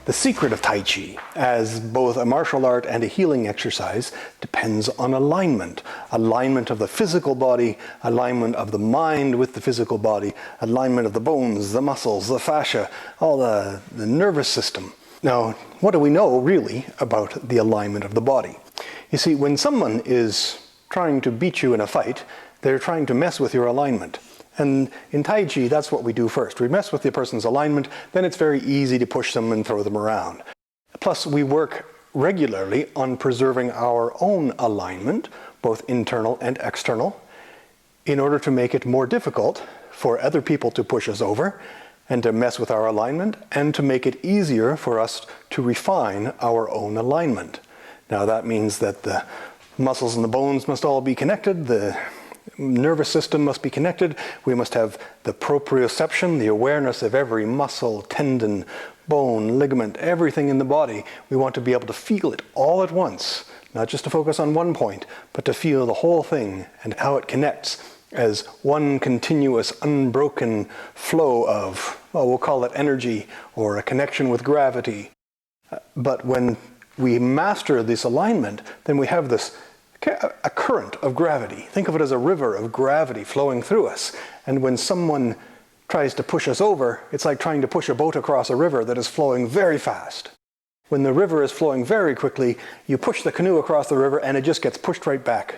The secret of Tai Chi, as both a martial art and a healing exercise, depends on alignment. Alignment of the physical body, alignment of the mind with the physical body, alignment of the bones, the muscles, the fascia, all the nervous system. Now, what do we know really about the alignment of the body? You see, when someone is trying to beat you in a fight, they're trying to mess with your alignment. And in Tai Chi, that's what we do first. We mess with the person's alignment, then it's very easy to push them and throw them around. Plus, we work regularly on preserving our own alignment, both internal and external, in order to make it more difficult for other people to push us over and to mess with our alignment, and to make it easier for us to refine our own alignment. Now, that means that the muscles and the bones must all be connected, the nervous system must be connected, we must have the proprioception, the awareness of every muscle, tendon, bone, ligament, everything in the body. We want to be able to feel it all at once, not just to focus on one point, but to feel the whole thing and how it connects as one continuous, unbroken flow of, well, we'll call it energy or a connection with gravity. But when we master this alignment, then we have this a current of gravity. Think of it as a river of gravity flowing through us. And when someone tries to push us over, it's like trying to push a boat across a river that is flowing very fast. When the river is flowing very quickly, you push the canoe across the river and it just gets pushed right back.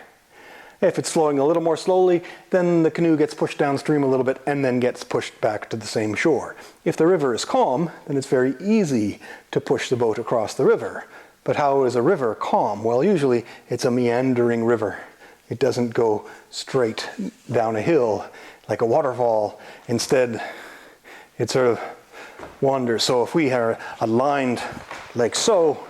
If it's flowing a little more slowly, then the canoe gets pushed downstream a little bit and then gets pushed back to the same shore. If the river is calm, then it's very easy to push the boat across the river. But how is a river calm? Well, usually it's a meandering river. It doesn't go straight down a hill like a waterfall. Instead, it sort of wanders. So if we are aligned like so,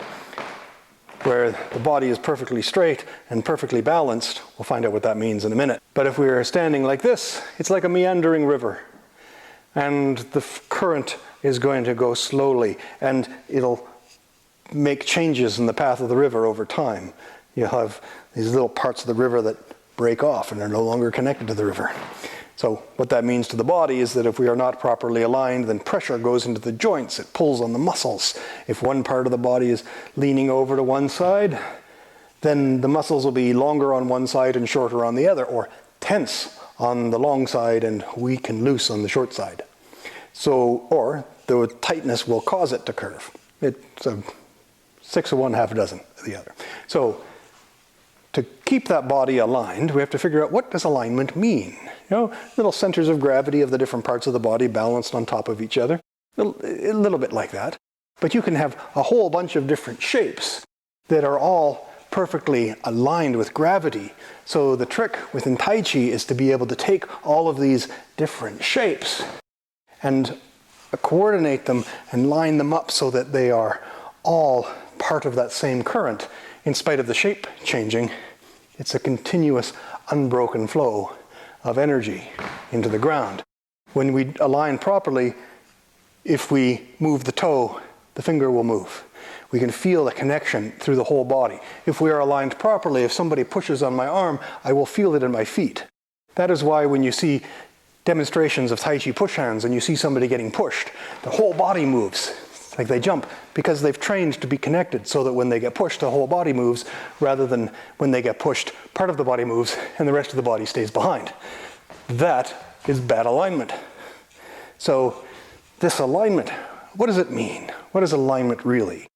where the body is perfectly straight and perfectly balanced, we'll find out what that means in a minute. But if we are standing like this, it's like a meandering river. And the current is going to go slowly, and it'll make changes in the path of the river over time. You'll have these little parts of the river that break off and are no longer connected to the river. So what that means to the body is that if we are not properly aligned, then pressure goes into the joints, it pulls on the muscles. If one part of the body is leaning over to one side, then the muscles will be longer on one side and shorter on the other, or tense on the long side and weak and loose on the short side. So, or the tightness will cause it to curve. It's a 6 of one, half a dozen of the other. So to keep that body aligned, we have to figure out, what does alignment mean? You know, little centers of gravity of the different parts of the body balanced on top of each other. A little bit like that. But you can have a whole bunch of different shapes that are all perfectly aligned with gravity. So the trick within Tai Chi is to be able to take all of these different shapes and coordinate them and line them up so that they are all part of that same current. In spite of the shape changing, it's a continuous, unbroken flow of energy into the ground. When we align properly, if we move the toe, the finger will move. We can feel the connection through the whole body. If we are aligned properly, if somebody pushes on my arm, I will feel it in my feet. That is why when you see demonstrations of Tai Chi push hands and you see somebody getting pushed, the whole body moves. Like they jump, because they've trained to be connected so that when they get pushed, the whole body moves, rather than when they get pushed, part of the body moves and the rest of the body stays behind. That is bad alignment. So this alignment, what does it mean? What is alignment really?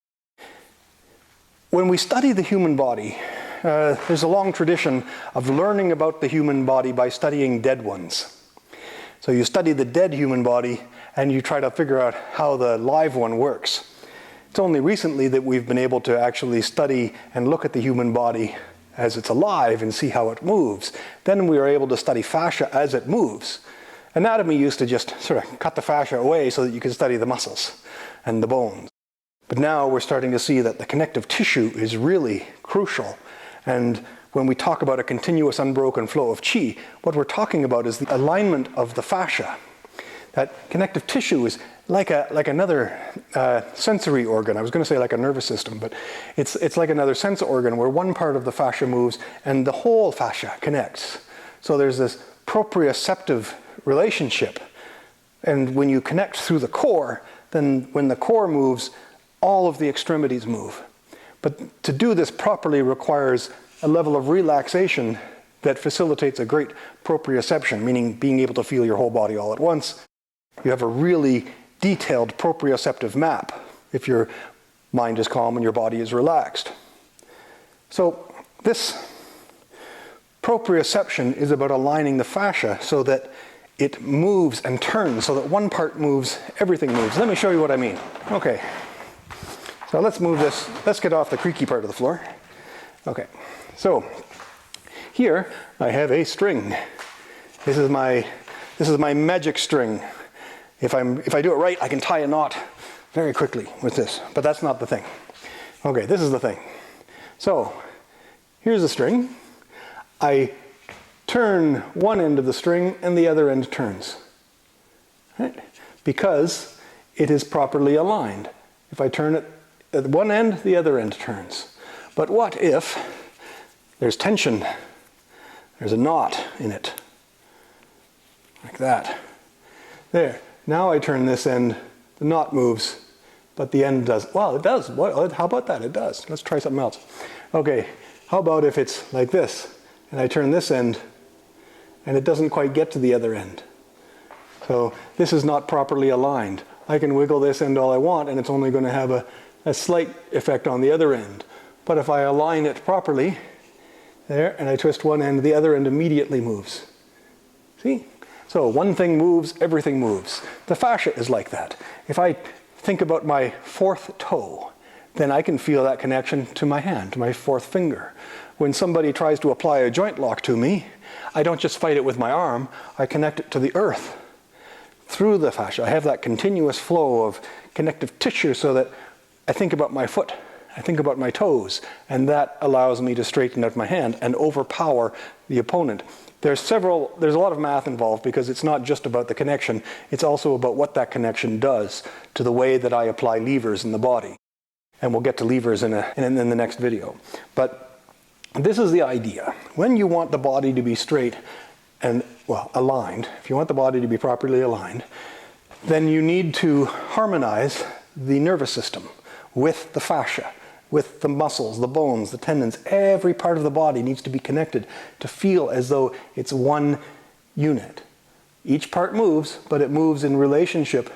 When we study the human body, there's a long tradition of learning about the human body by studying dead ones. So you study the dead human body and you try to figure out how the live one works. It's only recently that we've been able to actually study and look at the human body as it's alive and see how it moves. Then we are able to study fascia as it moves. Anatomy used to just sort of cut the fascia away so that you could study the muscles and the bones. But now we're starting to see that the connective tissue is really crucial. And when we talk about a continuous unbroken flow of qi, what we're talking about is the alignment of the fascia. That connective tissue is like another sensory organ. I was going to say like a nervous system, but it's like another sense organ where one part of the fascia moves and the whole fascia connects. So there's this proprioceptive relationship. And when you connect through the core, then when the core moves, all of the extremities move. But to do this properly requires a level of relaxation that facilitates a great proprioception, meaning being able to feel your whole body all at once. You have a really detailed proprioceptive map if your mind is calm and your body is relaxed. So this proprioception is about aligning the fascia so that it moves and turns, so that one part moves, everything moves. Let me show you what I mean. Okay, so let's move this, let's get off the creaky part of the floor. Okay, so here I have a string. This is my magic string. If I do it right, I can tie a knot very quickly with this, but that's not the thing. Okay, this is the thing. So here's the string. I turn one end of the string and the other end turns, right? Because it is properly aligned. If I turn it at one end, the other end turns. But what if there's tension? There's a knot in it, like that. There. Now I turn this end, the knot moves, but the end does. Well, it does. How about that? It does. Let's try something else. Okay, how about if it's like this, and I turn this end, and it doesn't quite get to the other end. So this is not properly aligned. I can wiggle this end all I want, and it's only going to have a slight effect on the other end. But if I align it properly, there, and I twist one end, the other end immediately moves. See? So one thing moves, everything moves. The fascia is like that. If I think about my fourth toe, then I can feel that connection to my hand, to my fourth finger. When somebody tries to apply a joint lock to me, I don't just fight it with my arm, I connect it to the earth through the fascia. I have that continuous flow of connective tissue so that I think about my foot, I think about my toes, and that allows me to straighten out my hand and overpower the opponent. There's a lot of math involved because it's not just about the connection, it's also about what that connection does to the way that I apply levers in the body. And we'll get to levers in the next video. But this is the idea. When you want the body to be straight and, well, aligned, if you want the body to be properly aligned, then you need to harmonize the nervous system with the fascia, with the muscles, the bones, the tendons. Every part of the body needs to be connected to feel as though it's one unit. Each part moves, but it moves in relationship,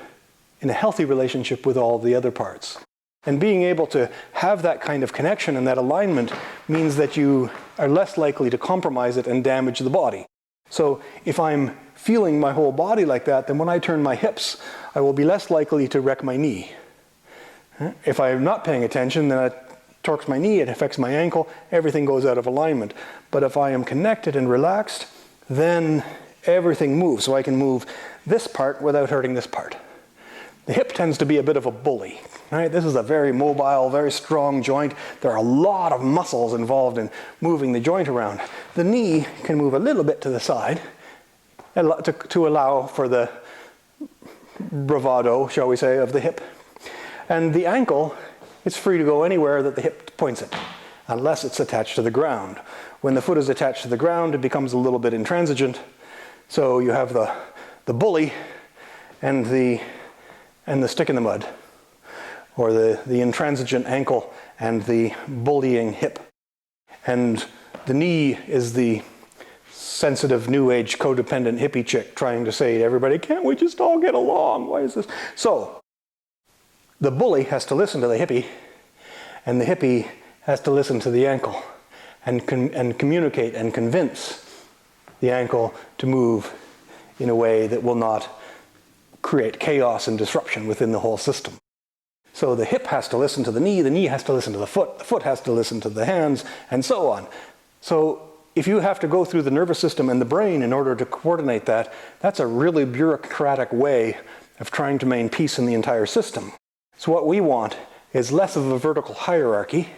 in a healthy relationship with all the other parts. And being able to have that kind of connection and that alignment means that you are less likely to compromise it and damage the body. So if I'm feeling my whole body like that, then when I turn my hips, I will be less likely to wreck my knee. If I'm not paying attention, then it torques my knee, it affects my ankle, everything goes out of alignment. But if I am connected and relaxed, then everything moves. So I can move this part without hurting this part. The hip tends to be a bit of a bully, right? This is a very mobile, very strong joint. There are a lot of muscles involved in moving the joint around. The knee can move a little bit to the side to allow for the bravado, shall we say, of the hip. And the ankle, it's free to go anywhere that the hip points it, unless it's attached to the ground. When the foot is attached to the ground, it becomes a little bit intransigent. So you have the bully and the stick in the mud, or the intransigent ankle and the bullying hip. And the knee is the sensitive, new age, codependent hippie chick trying to say to everybody, can't we just all get along? Why is this? So the bully has to listen to the hippie, and the hippie has to listen to the ankle and communicate and convince the ankle to move in a way that will not create chaos and disruption within the whole system. So the hip has to listen to the knee has to listen to the foot has to listen to the hands, and so on. So if you have to go through the nervous system and the brain in order to coordinate that, that's a really bureaucratic way of trying to maintain peace in the entire system. So what we want is less of a vertical hierarchy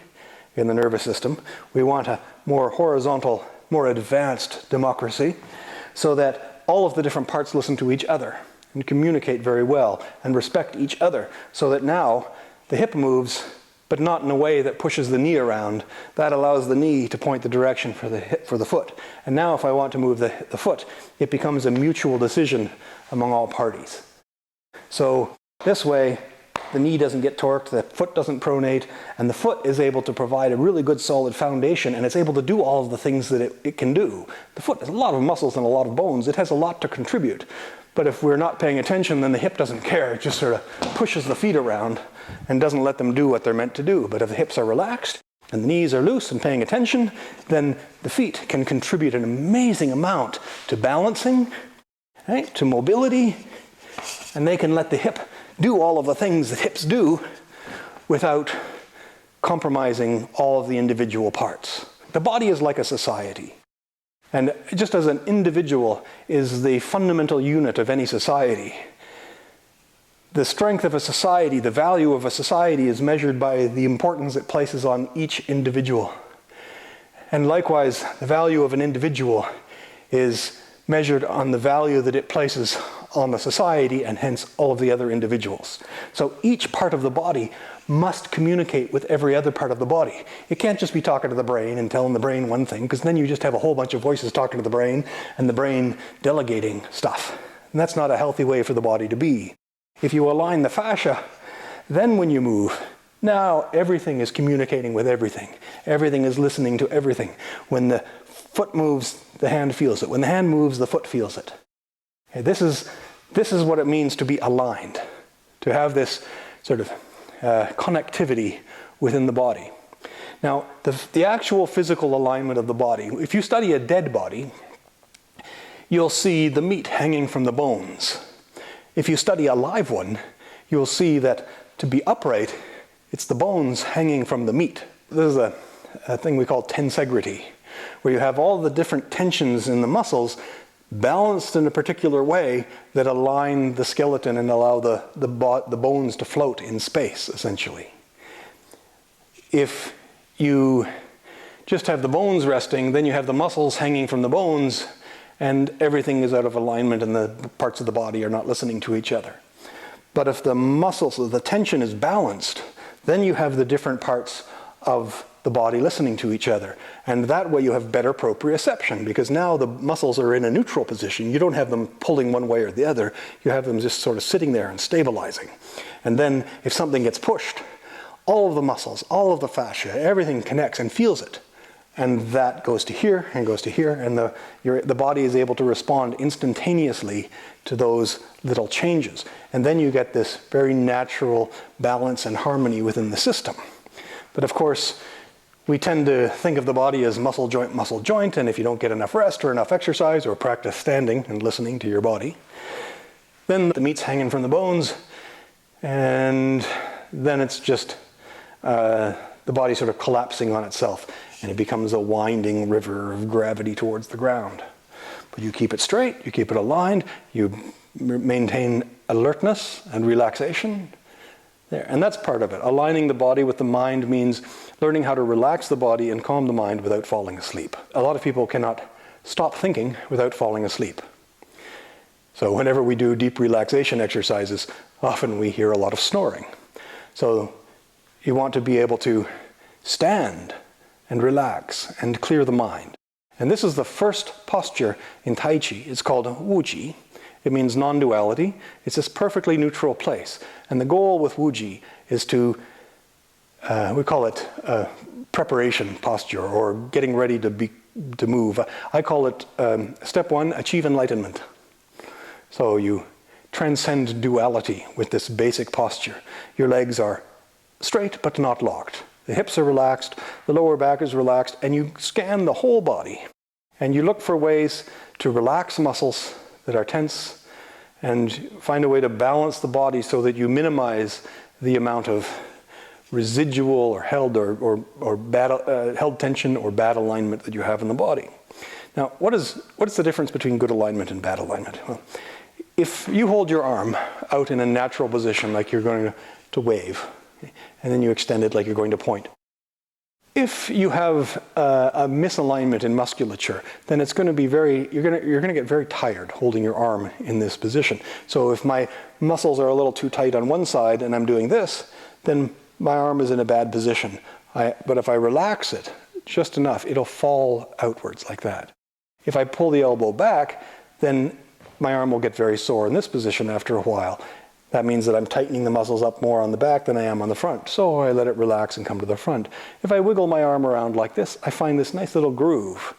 in the nervous system. We want a more horizontal, more advanced democracy, so that all of the different parts listen to each other and communicate very well and respect each other, so that now the hip moves, but not in a way that pushes the knee around. That allows the knee to point the direction for the foot. And now if I want to move the foot, it becomes a mutual decision among all parties. So this way, the knee doesn't get torqued, the foot doesn't pronate, and the foot is able to provide a really good solid foundation, and it's able to do all of the things that it can do. The foot has a lot of muscles and a lot of bones. It has a lot to contribute. But if we're not paying attention, then the hip doesn't care. It just sort of pushes the feet around and doesn't let them do what they're meant to do. But if the hips are relaxed and the knees are loose and paying attention, then the feet can contribute an amazing amount to balancing, right, to mobility, and they can let the hip do all of the things that hips do without compromising all of the individual parts. The body is like a society. And just as an individual is the fundamental unit of any society, the strength of a society, the value of a society is measured by the importance it places on each individual. And likewise, the value of an individual is measured on the value that it places on the society and hence all of the other individuals. So each part of the body must communicate with every other part of the body. It can't just be talking to the brain and telling the brain one thing, because then you just have a whole bunch of voices talking to the brain and the brain delegating stuff. And that's not a healthy way for the body to be. If you align the fascia, then when you move, now everything is communicating with everything. Everything is listening to everything. When the foot moves, the hand feels it. When the hand moves, the foot feels it. Okay, this is what it means to be aligned, to have this sort of connectivity within the body. Now, the actual physical alignment of the body, if you study a dead body, you'll see the meat hanging from the bones. If you study a live one, you'll see that to be upright, it's the bones hanging from the meat. This is a thing we call tensegrity, where you have all the different tensions in the muscles balanced in a particular way that align the skeleton and allow the bones to float in space, essentially. If you just have the bones resting, then you have the muscles hanging from the bones, and everything is out of alignment and the parts of the body are not listening to each other. But if the muscles, the tension is balanced, then you have the different parts of the body listening to each other. And that way you have better proprioception, because now the muscles are in a neutral position. You don't have them pulling one way or the other. You have them just sort of sitting there and stabilizing. And then if something gets pushed, all of the muscles, all of the fascia, everything connects and feels it. And that goes to here and goes to here, and the body is able to respond instantaneously to those little changes. And then you get this very natural balance and harmony within the system. But of course, we tend to think of the body as muscle joint, and if you don't get enough rest or enough exercise or practice standing and listening to your body, then the meat's hanging from the bones, and then it's just the body sort of collapsing on itself, and it becomes a winding river of gravity towards the ground. But you keep it straight, you keep it aligned, you maintain alertness and relaxation. There. And that's part of it. Aligning the body with the mind means learning how to relax the body and calm the mind without falling asleep. A lot of people cannot stop thinking without falling asleep. So whenever we do deep relaxation exercises, often we hear a lot of snoring. So you want to be able to stand and relax and clear the mind. And this is the first posture in Tai Chi. It's called Wuji. It means non-duality. It's this perfectly neutral place. And the goal with Wuji is to, we call it preparation posture, or getting ready to move. I call it step one, achieve enlightenment. So you transcend duality with this basic posture. Your legs are straight but not locked. The hips are relaxed, the lower back is relaxed, and you scan the whole body. And you look for ways to relax muscles that are tense, and find a way to balance the body so that you minimize the amount of residual or held held tension or bad alignment that you have in the body. Now, what is the difference between good alignment and bad alignment? Well, if you hold your arm out in a natural position like you're going to wave, and then you extend it like you're going to point, if you have a misalignment in musculature, then it's going to be you're going to get very tired holding your arm in this position. So if my muscles are a little too tight on one side and I'm doing this, then my arm is in a bad position. But if I relax it just enough, it'll fall outwards like that. If I pull the elbow back, then my arm will get very sore in this position after a while. That means that I'm tightening the muscles up more on the back than I am on the front. So I let it relax and come to the front. If I wiggle my arm around like this, I find this nice little groove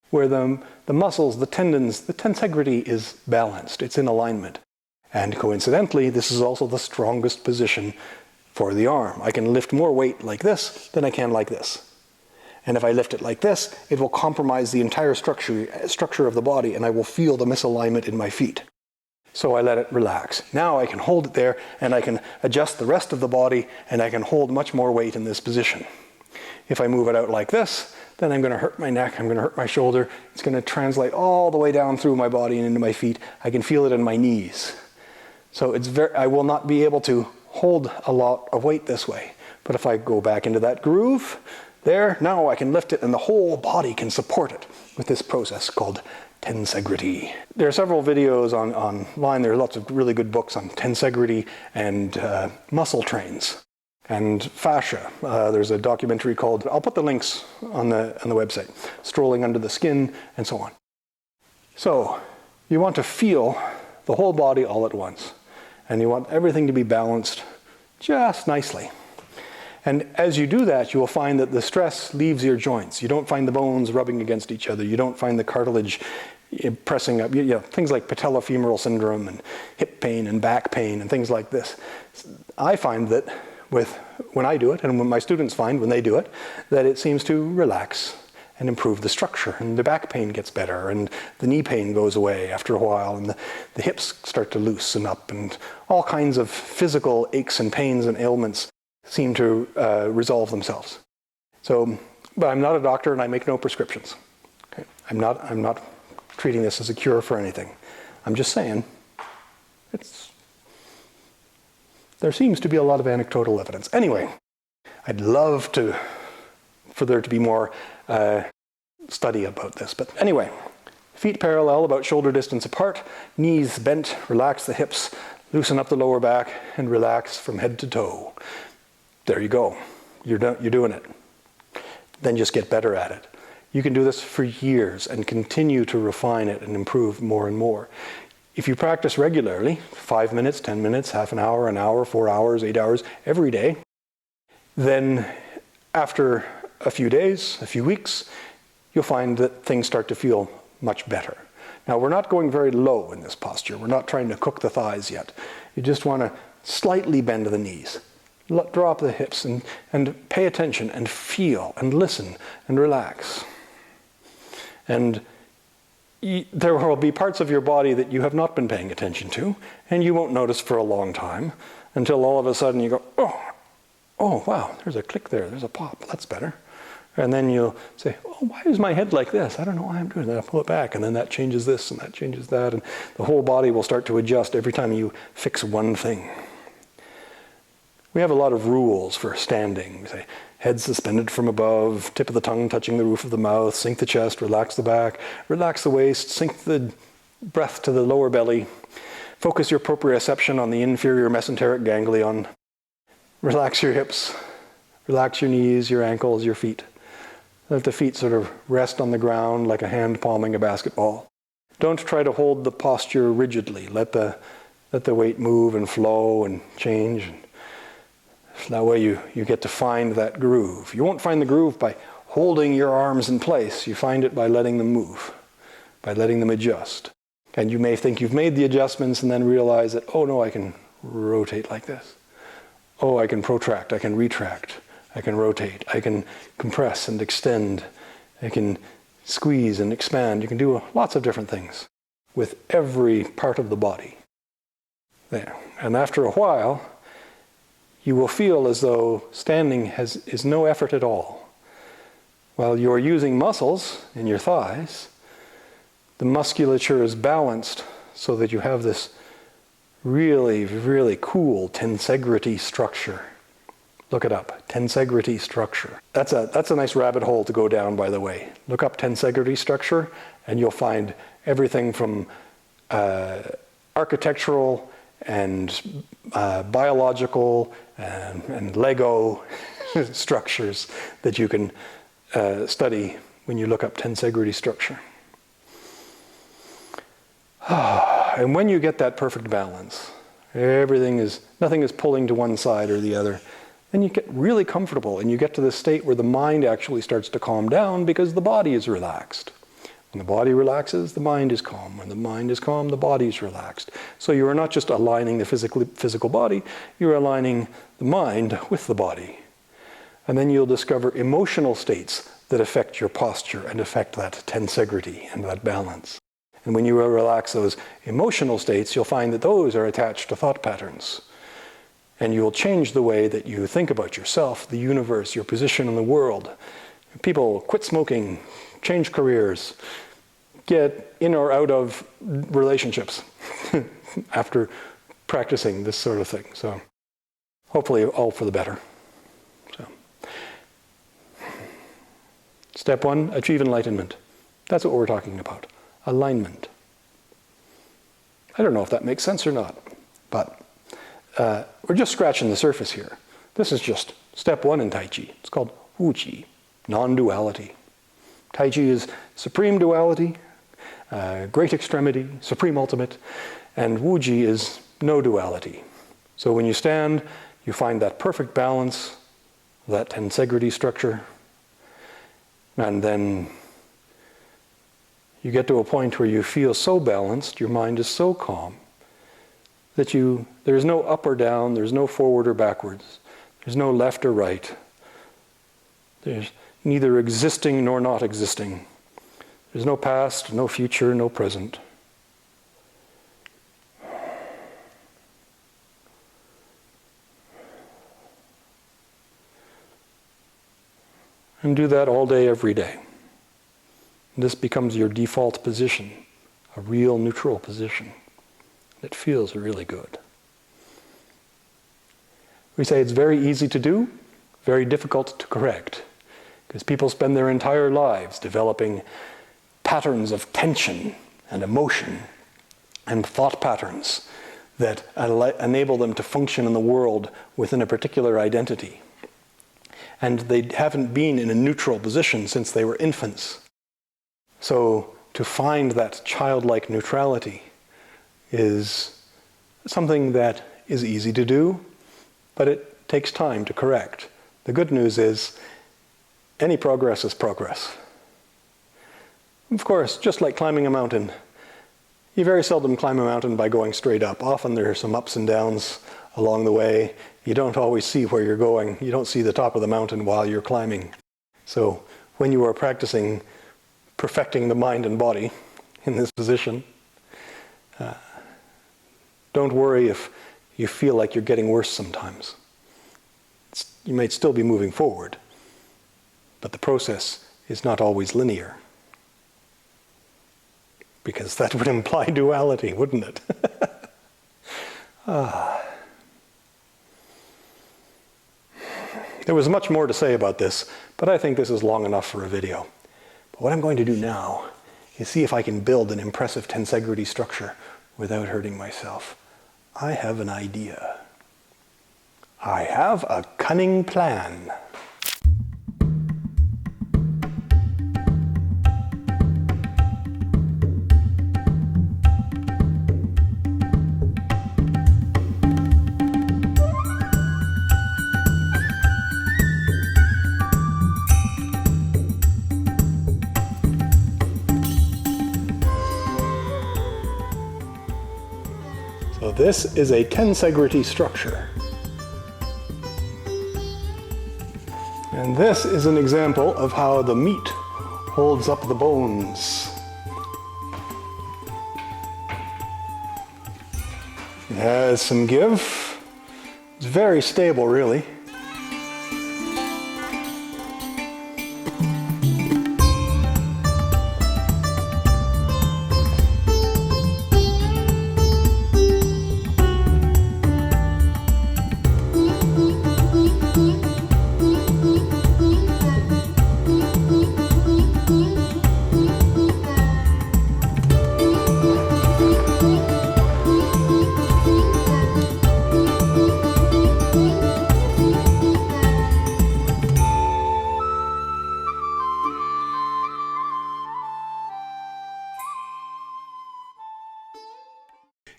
where the muscles, the tendons, the tensegrity is balanced. It's in alignment. And coincidentally, this is also the strongest position for the arm. I can lift more weight like this than I can like this. And if I lift it like this, it will compromise the entire structure of the body, and I will feel the misalignment in my feet. So I let it relax. Now I can hold it there, and I can adjust the rest of the body, and I can hold much more weight in this position. If I move it out like this, then I'm going to hurt my neck, I'm going to hurt my shoulder. It's going to translate all the way down through my body and into my feet. I can feel it in my knees. So I will not be able to hold a lot of weight this way. But if I go back into that groove, there, now I can lift it and the whole body can support it with this process called tensegrity. There are several videos online. There are lots of really good books on tensegrity and muscle trains and fascia. There's a documentary called, I'll put the links on the website, Strolling Under the Skin and so on. So you want to feel the whole body all at once. And you want everything to be balanced just nicely. And as you do that, you will find that the stress leaves your joints. You don't find the bones rubbing against each other. You don't find the cartilage pressing up. Things like patellofemoral syndrome and hip pain and back pain and things like this. I find that when I do it, and when my students find when they do it, that it seems to relax and improve the structure, and the back pain gets better, and the knee pain goes away after a while, and the hips start to loosen up, and all kinds of physical aches and pains and ailments seem to resolve themselves. So, but I'm not a doctor and I make no prescriptions. Okay? I'm not treating this as a cure for anything. I'm just saying there seems to be a lot of anecdotal evidence. Anyway, I'd love for there to be more study about this. But anyway, feet parallel, about shoulder distance apart, knees bent, relax the hips, loosen up the lower back, and relax from head to toe. There you go. You're doing it. Then just get better at it. You can do this for years and continue to refine it and improve more and more. If you practice regularly, 5 minutes, 10 minutes, half an hour, 4 hours, 8 hours, every day, then after a few days, a few weeks, you'll find that things start to feel much better. Now, we're not going very low in this posture. We're not trying to cook the thighs yet. You just want to slightly bend the knees. Drop the hips and pay attention and feel and listen and relax. And there will be parts of your body that you have not been paying attention to, and you won't notice for a long time until all of a sudden you go, oh, wow, there's a click there, there's a pop, that's better. And then you'll say, oh, why is my head like this? I don't know why I'm doing that. I'll pull it back, and then that changes this, and that changes that, and the whole body will start to adjust every time you fix one thing. We have a lot of rules for standing. We say, head suspended from above, tip of the tongue touching the roof of the mouth, sink the chest, relax the back, relax the waist, sink the breath to the lower belly, focus your proprioception on the inferior mesenteric ganglion, relax your hips, relax your knees, your ankles, your feet. Let the feet sort of rest on the ground like a hand palming a basketball. Don't try to hold the posture rigidly. Let the weight move and flow and change. That way you get to find that groove. You won't find the groove by holding your arms in place. You find it by letting them move, by letting them adjust. And you may think you've made the adjustments and then realize that, oh no, I can rotate like this. Oh, I can protract, I can retract, I can rotate, I can compress and extend, I can squeeze and expand. You can do lots of different things with every part of the body. There. And after a while, you will feel as though standing is no effort at all. While you're using muscles in your thighs, the musculature is balanced so that you have this really, really cool tensegrity structure. Look it up, tensegrity structure. That's a nice rabbit hole to go down, by the way. Look up tensegrity structure and you'll find everything from architectural and biological and Lego structures that you can study when you look up tensegrity structure. And when you get that perfect balance, Nothing is pulling to one side or the other. Then you get really comfortable and you get to this state where the mind actually starts to calm down because the body is relaxed. When the body relaxes, the mind is calm. When the mind is calm, the body is relaxed. So you are not just aligning the physical body, you're aligning the mind with the body. And then you'll discover emotional states that affect your posture and affect that tensegrity and that balance. And when you relax those emotional states, you'll find that those are attached to thought patterns. And you'll change the way that you think about yourself, the universe, your position in the world. People quit smoking, change careers, get in or out of relationships after practicing this sort of thing. So hopefully all for the better. So, step 1, achieve enlightenment. That's what we're talking about. Alignment. I don't know if that makes sense or not, but we're just scratching the surface here. This is just step 1 in Tai Chi. It's called Wuji, non-duality. Tai Chi is supreme duality, great extremity, supreme ultimate, and Wuji is no duality. So when you stand, you find that perfect balance, that tensegrity structure, and then you get to a point where you feel so balanced, your mind is so calm, that there's no up or down, there's no forward or backwards, there's no left or right. There's neither existing nor not existing. There's no past, no future, no present. And do that all day, every day. This becomes your default position, a real neutral position. It feels really good. We say it's very easy to do, very difficult to correct, because people spend their entire lives developing patterns of tension and emotion and thought patterns that enable them to function in the world within a particular identity. And they haven't been in a neutral position since they were infants. So to find that childlike neutrality is something that is easy to do, but it takes time to correct. The good news is any progress is progress. Of course, just like climbing a mountain, you very seldom climb a mountain by going straight up. Often there are some ups and downs along the way. You don't always see where you're going. You don't see the top of the mountain while you're climbing. So when you are practicing perfecting the mind and body in this position, don't worry if you feel like you're getting worse sometimes. You might still be moving forward, but the process is not always linear. Because that would imply duality, wouldn't it? There was much more to say about this, but I think this is long enough for a video. But what I'm going to do now is see if I can build an impressive tensegrity structure without hurting myself. I have an idea. I have a cunning plan. So this is a tensegrity structure. And this is an example of how the meat holds up the bones. It has some give. It's very stable, really.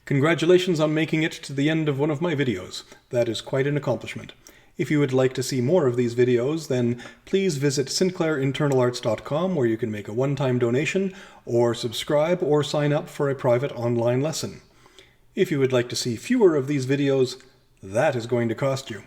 Congratulations on making it to the end of one of my videos. That is quite an accomplishment. If you would like to see more of these videos, then please visit sinclairinternal.arts.com, where you can make a one-time donation, or subscribe or sign up for a private online lesson. If you would like to see fewer of these videos, that is going to cost you.